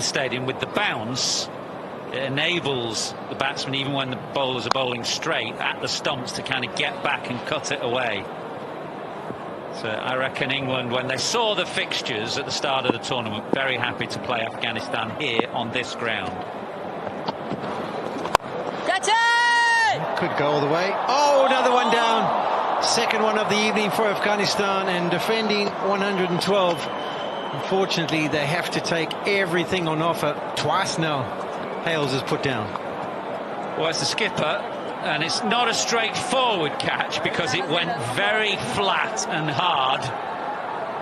stadium with the bounce, it enables the batsman, even when the bowlers are bowling straight at the stumps, to kind of get back and cut it away. So I reckon England, when they saw the fixtures at the start of the tournament, very happy to play Afghanistan here on this ground. Catch it! Could go all the way. Oh, another one down. Second one of the evening for Afghanistan, and defending 112. Unfortunately, they have to take everything on offer twice now. Hales is put down. Well, it's the skipper, and it's not a straightforward catch because it went very flat and hard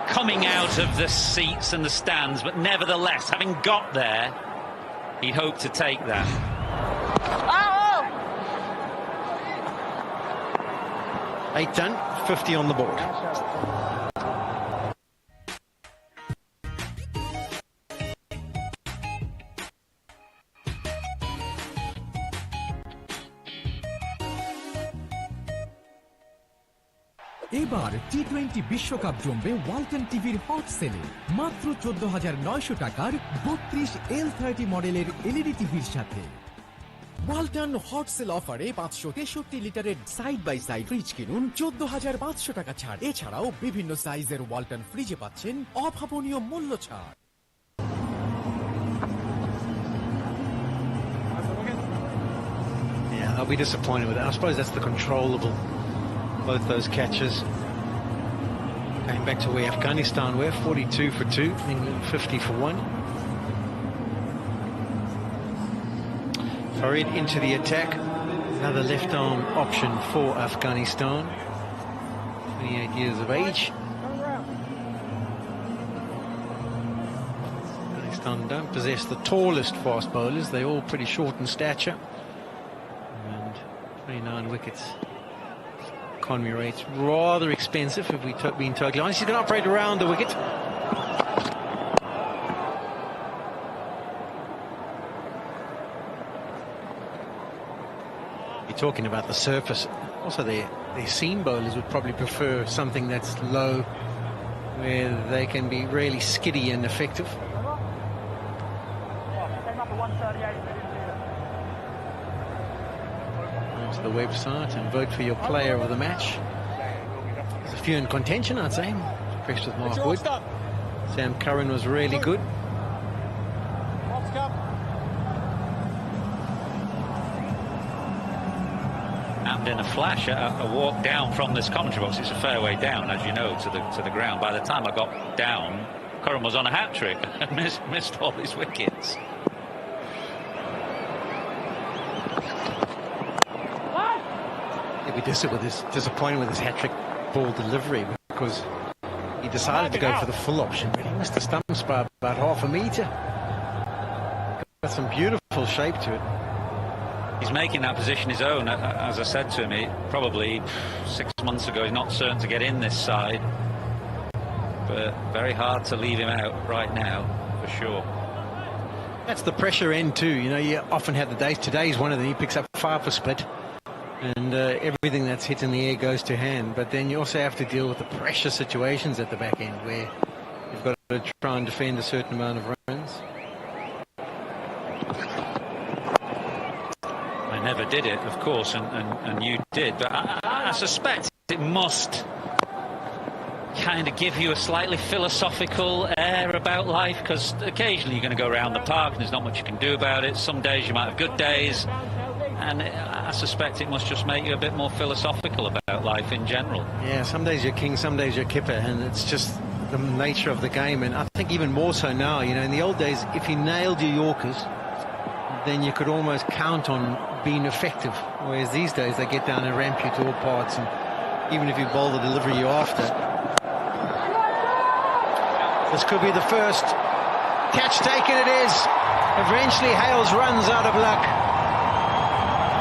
coming out of the seats and the stands, but nevertheless, having got there, he hoped to take that. Oh! 8 done, 50 on the board. এবার T20 বিশ্বকাপ জমবে ওয়ালটন টিভির hot সেলে। মাত্র 14,900 টাকার 32 L30 মডেলের LED টিভির সাথে। ওয়ালটন হট সেল অফারে 563 লিটারের সাইড বাই সাইড ফ্রিজ কিনুন 14,500 টাকা ছাড়। এছাড়াও বিভিন্ন সাইজের ওয়ালটন ফ্রিজে পাচ্ছেন অভাবনীয় মূল্য ছাড়। Yeah, I'll be disappointed with that. I suppose that's the controllable. Both those catches. Going back to where Afghanistan were, 42 for 2, England 50 for 1. Farid into the attack. Another left arm option for Afghanistan. 28 years of age. Afghanistan don't possess the tallest fast bowlers. They're all pretty short in stature. And 29 wickets. Economy rates rather expensive, if we've been totally honest. He's going to operate around the wicket. You're talking about the surface. Also, their seam bowlers would probably prefer something that's low, where they can be really skiddy and effective. The website and vote for your player of the match. There's a few in contention, I'd say. Fresh with Mark Wood. Sam Curran was really good. And in a flash, a walk down from this commentary box. It's a fair way down, as you know, to the ground. By the time I got down, Curran was on a hat-trick and missed all his wickets. Disappointed with his hat-trick ball delivery, because he decided to go for the full option, but he missed the stumps by about half a metre. Got some beautiful shape to it. He's making that position his own. As I said to him, probably 6 months ago, he's not certain to get in this side, but very hard to leave him out right now, for sure. That's the pressure end too. You know, you often have the days. Today's one of them. He picks up 5 for split. And everything that's hit in the air goes to hand. But then you also have to deal with the pressure situations at the back end, where you've got to try and defend a certain amount of runs. I never did it, of course, and you did. But I suspect it must kind of give you a slightly philosophical air about life, because occasionally you're going to go around the park and there's not much you can do about it. Some days you might have good days. And I suspect it must just make you a bit more philosophical about life in general. Yeah, some days you're king, some days you're kipper, and it's just the nature of the game. And I think even more so now, you know, in the old days, if you nailed your Yorkers, then you could almost count on being effective. Whereas these days, they get down and ramp you to all parts, and even if you bowl the delivery you're after. This could be the first catch taken. It is. Eventually, Hales runs out of luck.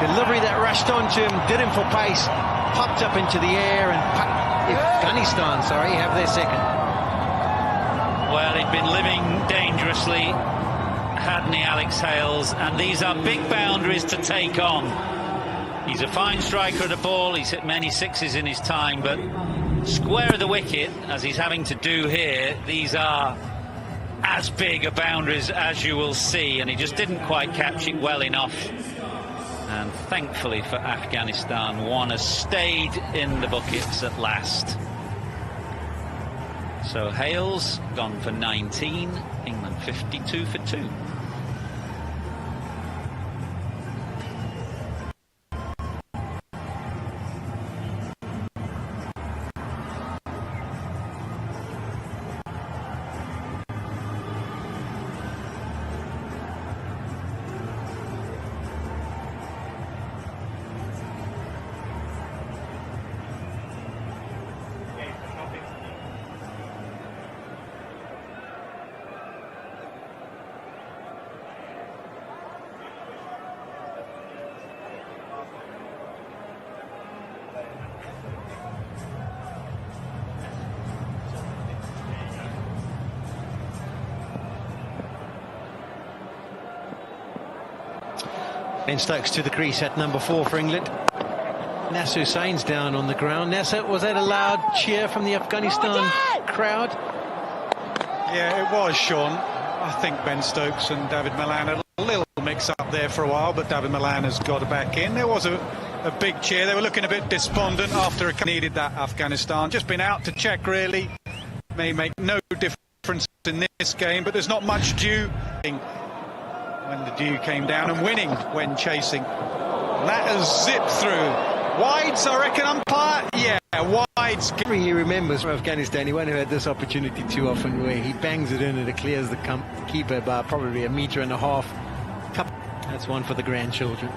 Delivery that rushed onto him, did him for pace, popped up into the air, and Afghanistan, have their second. Well, he'd been living dangerously, hadn't he, Alex Hales? And these are big boundaries to take on. He's a fine striker of the ball. He's hit many sixes in his time, but square of the wicket, as he's having to do here, these are as big a boundaries as you will see, and he just didn't quite catch it well enough. And thankfully for Afghanistan, one has stayed in the buckets at last. So Hales gone for 19, England 52 for 2. Ben Stokes to the crease at number 4 for England. Nasser Hussain's down on the ground. Nasser, was that a loud cheer from the Afghanistan crowd? Yeah, it was, Sean. I think Ben Stokes and David Malan had a little mix-up there for a while, but David Malan has got it back in. There was a big cheer. They were looking a bit despondent after it needed that Afghanistan. Just been out to check, really. May make no difference in this game, but there's not much due. When the dew came down and winning when chasing. And that has zipped through. Wides, I reckon, umpire? Yeah, wides. He remembers from Afghanistan, he won't have had this opportunity too often where he bangs it in and it clears the keeper by probably 1.5 meters. That's one for the grandchildren.